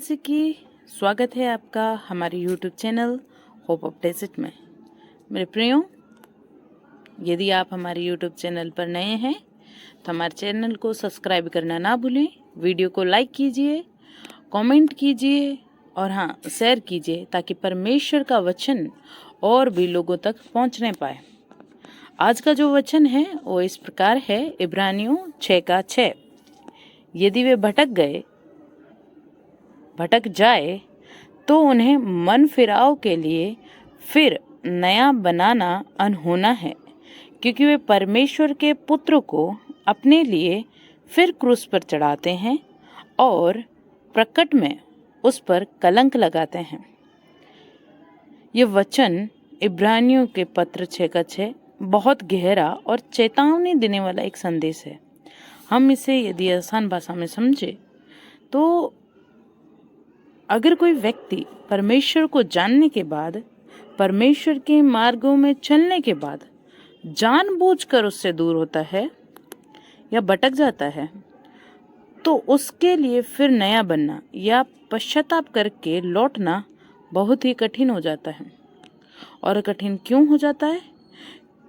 जैसे कि स्वागत है आपका हमारे YouTube channel hope of desert में। मेरे प्रियो, यदि आप हमारे YouTube चैनल पर नए हैं तो हमारे चैनल को सब्सक्राइब करना ना भूलें। वीडियो को लाइक कीजिए, कमेंट कीजिए और हाँ, शेयर कीजिए ताकि परमेश्वर का वचन और भी लोगों तक पहुंचने पाए। आज का जो वचन है वो इस प्रकार है, इब्रानियों 6:6। यदि वे भटक जाए तो उन्हें मन फिराव के लिए फिर नया बनाना अनहोना है, क्योंकि वे परमेश्वर के पुत्र को अपने लिए फिर क्रूस पर चढ़ाते हैं और प्रकट में उस पर कलंक लगाते हैं। ये वचन इब्रानियों के पत्र 6:6 बहुत गहरा और चेतावनी देने वाला एक संदेश है। हम इसे यदि आसान भाषा में समझे तो अगर कोई व्यक्ति परमेश्वर को जानने के बाद, परमेश्वर के मार्गों में चलने के बाद जानबूझकर उससे दूर होता है या भटक जाता है, तो उसके लिए फिर नया बनना या पश्चाताप करके लौटना बहुत ही कठिन हो जाता है। और कठिन क्यों हो जाता है?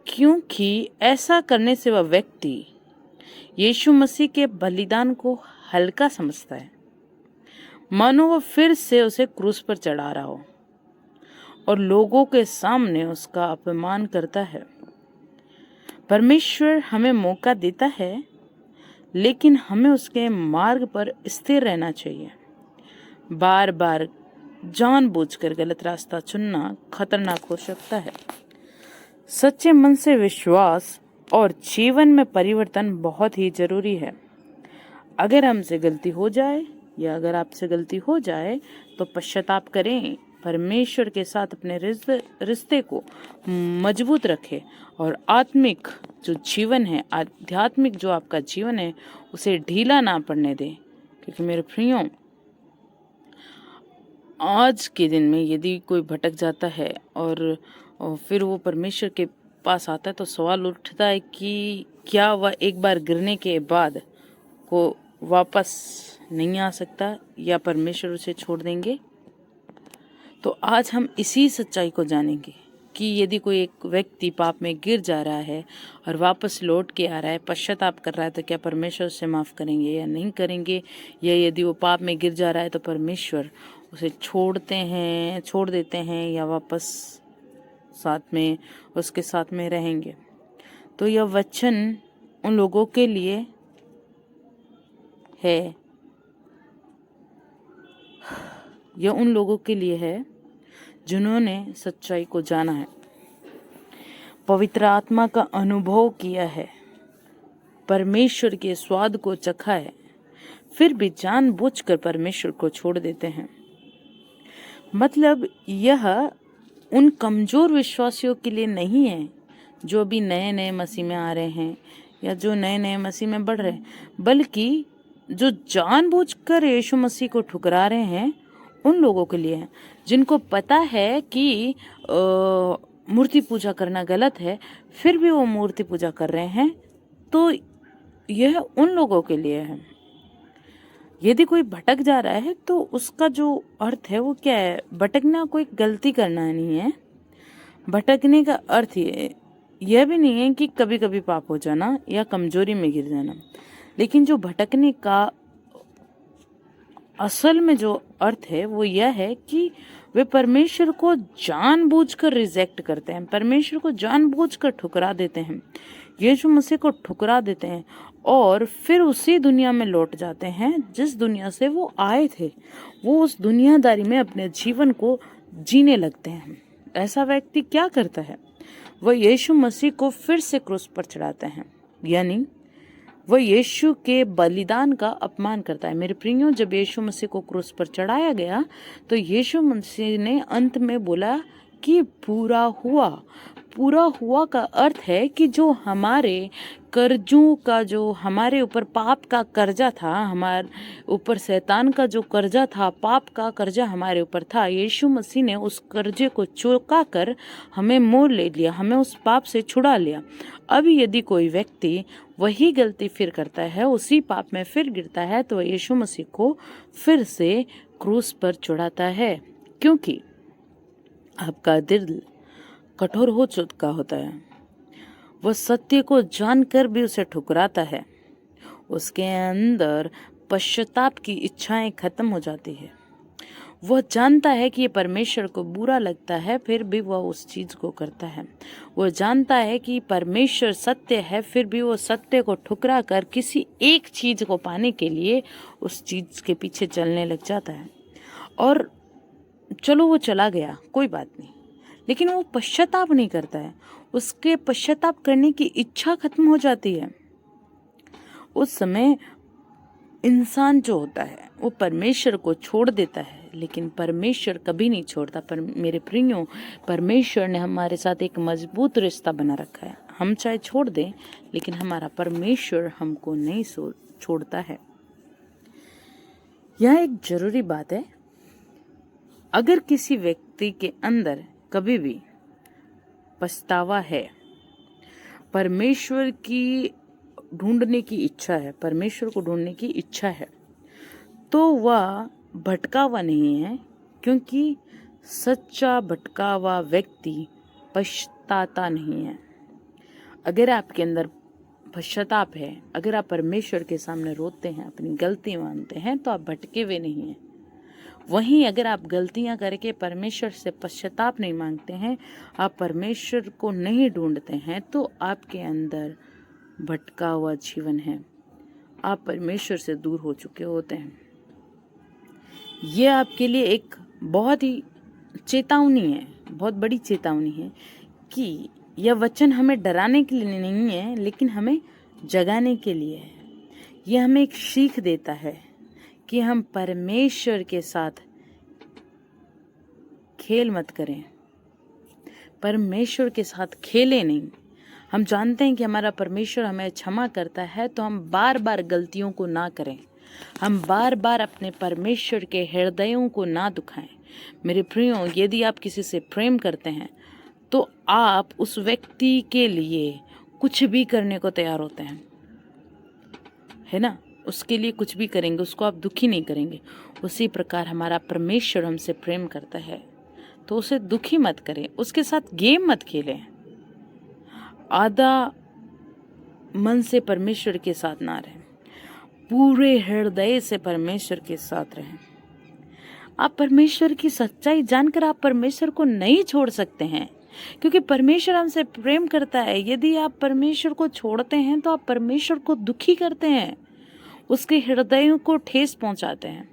क्योंकि ऐसा करने से वह व्यक्ति यीशु मसीह के बलिदान को हल्का समझता है, मानो वह फिर से उसे क्रूस पर चढ़ा रहा हो और लोगों के सामने उसका अपमान करता है। परमेश्वर हमें मौका देता है, लेकिन हमें उसके मार्ग पर स्थिर रहना चाहिए। बार बार जानबूझकर गलत रास्ता चुनना खतरनाक हो सकता है। सच्चे मन से विश्वास और जीवन में परिवर्तन बहुत ही जरूरी है। अगर हमसे गलती हो जाए या अगर आपसे गलती हो जाए तो पश्चाताप करें, परमेश्वर के साथ अपने रिश्ते को मजबूत रखें और आत्मिक जो जीवन है, आध्यात्मिक जो आपका जीवन है, उसे ढीला ना पड़ने दें। क्योंकि मेरे प्रियो, आज के दिन में यदि कोई भटक जाता है और फिर वो परमेश्वर के पास आता है तो सवाल उठता है कि क्या वह एक बार गिरने के बाद को वापस नहीं आ सकता या परमेश्वर उसे छोड़ देंगे? तो आज हम इसी सच्चाई को जानेंगे कि यदि कोई एक व्यक्ति पाप में गिर जा रहा है और वापस लौट के आ रहा है, पश्चाताप कर रहा है, तो क्या परमेश्वर उसे माफ़ करेंगे या नहीं करेंगे? या यदि वो पाप में गिर जा रहा है तो परमेश्वर उसे छोड़ देते हैं या वापस उसके साथ में रहेंगे? तो यह वचन उन लोगों के लिए है, यह उन लोगों के लिए है जिन्होंने सच्चाई को जाना है, पवित्र आत्मा का अनुभव किया है, परमेश्वर के स्वाद को चखा है, फिर भी जानबूझकर परमेश्वर को छोड़ देते हैं। मतलब यह उन कमजोर विश्वासियों के लिए नहीं है जो भी नए नए मसीह में आ रहे हैं या जो नए नए मसीह में बढ़ रहे हैं, बल्कि जो जानबूझकर यीशु मसीह को ठुकरा रहे हैं, उन लोगों के लिए है जिनको पता है कि मूर्ति पूजा करना गलत है, फिर भी वो मूर्ति पूजा कर रहे हैं। तो यह उन लोगों के लिए है। यदि कोई भटक जा रहा है तो उसका जो अर्थ है वो क्या है? भटकना कोई गलती करना नहीं है। भटकने का अर्थ यह भी नहीं है कि कभी कभी पाप हो जाना या कमजोरी में गिर जाना, लेकिन जो भटकने का असल में जो अर्थ है वो यह है कि वे परमेश्वर को जानबूझकर रिजेक्ट करते हैं, परमेश्वर को जानबूझकर ठुकरा देते हैं, यीशु मसीह को ठुकरा देते हैं और फिर उसी दुनिया में लौट जाते हैं जिस दुनिया से वो आए थे। वो उस दुनियादारी में अपने जीवन को जीने लगते हैं। ऐसा व्यक्ति क्या करता है? वह यीशु मसीह को फिर से क्रूस पर चढ़ाते हैं, यानी वह यीशु के बलिदान का अपमान करता है। मेरे प्रियो, जब यीशु मसीह को क्रूस पर चढ़ाया गया तो यीशु मसीह ने अंत में बोला कि पूरा हुआ। पूरा हुआ का अर्थ है कि जो हमारे कर्जों का, जो हमारे ऊपर पाप का कर्जा था, हमारे ऊपर शैतान का जो कर्जा था, पाप का कर्जा हमारे ऊपर था, यीशु मसीह ने उस कर्जे को चुका कर हमें मोल ले लिया, हमें उस पाप से छुड़ा लिया। अब यदि कोई व्यक्ति वही गलती फिर करता है, उसी पाप में फिर गिरता है, तो यीशु मसीह को फिर से क्रूस पर चढ़ाता है, क्योंकि आपका दिल कठोर हो चुका होता है। वह सत्य को जानकर भी उसे ठुकराता है। उसके अंदर पश्चाताप की इच्छाएं खत्म हो जाती है। वह जानता है कि ये परमेश्वर को बुरा लगता है, फिर भी वह उस चीज को करता है। वह जानता है कि परमेश्वर सत्य है, फिर भी वो सत्य को ठुकरा कर किसी एक चीज को पाने के लिए उस चीज के पीछे चलने लग जाता है। और चलो वो चला गया, कोई बात नहीं, लेकिन वो पश्चाताप नहीं करता है। उसके पश्चाताप करने की इच्छा खत्म हो जाती है। उस समय इंसान जो होता है वो परमेश्वर को छोड़ देता है, लेकिन परमेश्वर कभी नहीं छोड़ता। पर मेरे प्रियो, परमेश्वर ने हमारे साथ एक मजबूत रिश्ता बना रखा है। हम चाहे छोड़ दें, लेकिन हमारा परमेश्वर हमको नहीं छोड़ता है। यह एक जरूरी बात है। अगर किसी व्यक्ति के अंदर कभी भी पछतावा है, परमेश्वर की ढूंढने की इच्छा है, परमेश्वर को ढूंढने की इच्छा है, तो वह भटका हुआ नहीं है, क्योंकि सच्चा भटका हुआ व्यक्ति पछताता नहीं है। अगर आपके अंदर पश्चाताप है, अगर आप परमेश्वर के सामने रोते हैं, अपनी गलती मानते हैं, तो आप भटके हुए नहीं हैं। वहीं अगर आप गलतियां करके परमेश्वर से पश्चाताप नहीं मांगते हैं, आप परमेश्वर को नहीं ढूंढते हैं, तो आपके अंदर भटका हुआ जीवन है। आप परमेश्वर से दूर हो चुके होते हैं। ये आपके लिए एक बहुत ही चेतावनी है, बहुत बड़ी चेतावनी है कि यह वचन हमें डराने के लिए नहीं है, लेकिन हमें जगाने के लिए है। यह हमें एक सीख देता है कि हम परमेश्वर के साथ खेल मत करें, परमेश्वर के साथ खेले नहीं। हम जानते हैं कि हमारा परमेश्वर हमें क्षमा करता है, तो हम बार बार गलतियों को ना करें, हम बार बार अपने परमेश्वर के हृदयों को ना दुखाएं। मेरे प्रियो, यदि आप किसी से प्रेम करते हैं तो आप उस व्यक्ति के लिए कुछ भी करने को तैयार होते हैं, है ना? उसके लिए कुछ भी करेंगे, उसको आप दुखी नहीं करेंगे। उसी प्रकार हमारा परमेश्वर हमसे प्रेम करता है, तो उसे दुखी मत करें, उसके साथ गेम मत खेलें। आधा मन से परमेश्वर के साथ ना रहें, पूरे हृदय से परमेश्वर के साथ रहें। आप परमेश्वर की सच्चाई जानकर आप परमेश्वर को नहीं छोड़ सकते हैं, क्योंकि परमेश्वर हमसे प्रेम करता है। यदि आप परमेश्वर को छोड़ते हैं तो आप परमेश्वर को दुखी करते हैं, उसके हृदयों को ठेस पहुंचाते हैं।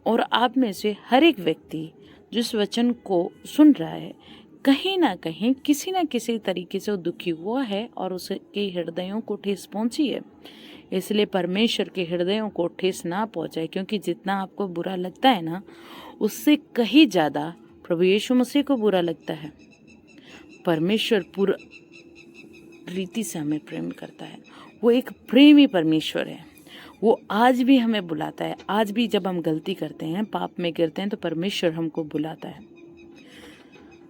और आप में से हर एक व्यक्ति जिस वचन को सुन रहा है, कहीं ना कहीं किसी ना किसी तरीके से वो दुखी हुआ है और उसके हृदयों को ठेस पहुंची है। इसलिए परमेश्वर के हृदयों को ठेस ना पहुंचाए, क्योंकि जितना आपको बुरा लगता है ना, उससे कहीं ज़्यादा प्रभु यीशु मसीह को बुरा लगता है। परमेश्वर पूरा रीति से हमें प्रेम करता है। वो एक प्रेमी परमेश्वर है। वो आज भी हमें बुलाता है। आज भी जब हम गलती करते हैं, पाप में गिरते हैं, तो परमेश्वर हमको बुलाता है।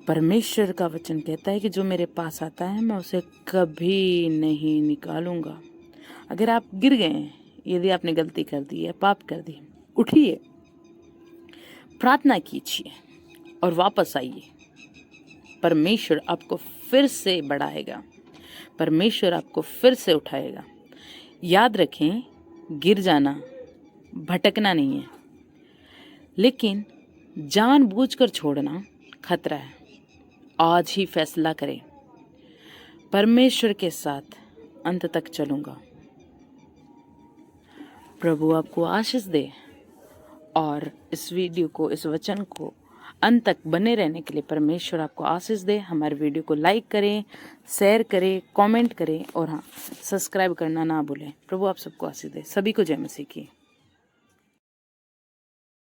परमेश्वर का वचन कहता है कि जो मेरे पास आता है मैं उसे कभी नहीं निकालूंगा। अगर आप गिर गए हैं, यदि आपने गलती कर दी है, पाप कर दी, उठिए, प्रार्थना कीजिए और वापस आइए। परमेश्वर आपको फिर से बढ़ाएगा, परमेश्वर आपको फिर से उठाएगा। याद रखें, गिर जाना, भटकना नहीं है, लेकिन जानबूझकर छोड़ना खतरा है। आज ही फैसला करें, परमेश्वर के साथ अंत तक चलूंगा। प्रभु आपको आशीष दे और इस वीडियो को, इस वचन को अंत तक बने रहने के लिए परमेश्वर आपको आशीष दे। हमारे वीडियो को लाइक करें, शेयर करें, कमेंट करें और हाँ, सब्सक्राइब करना ना भूलें। प्रभु आप सबको आशीष दे। सभी को जय मसीह की।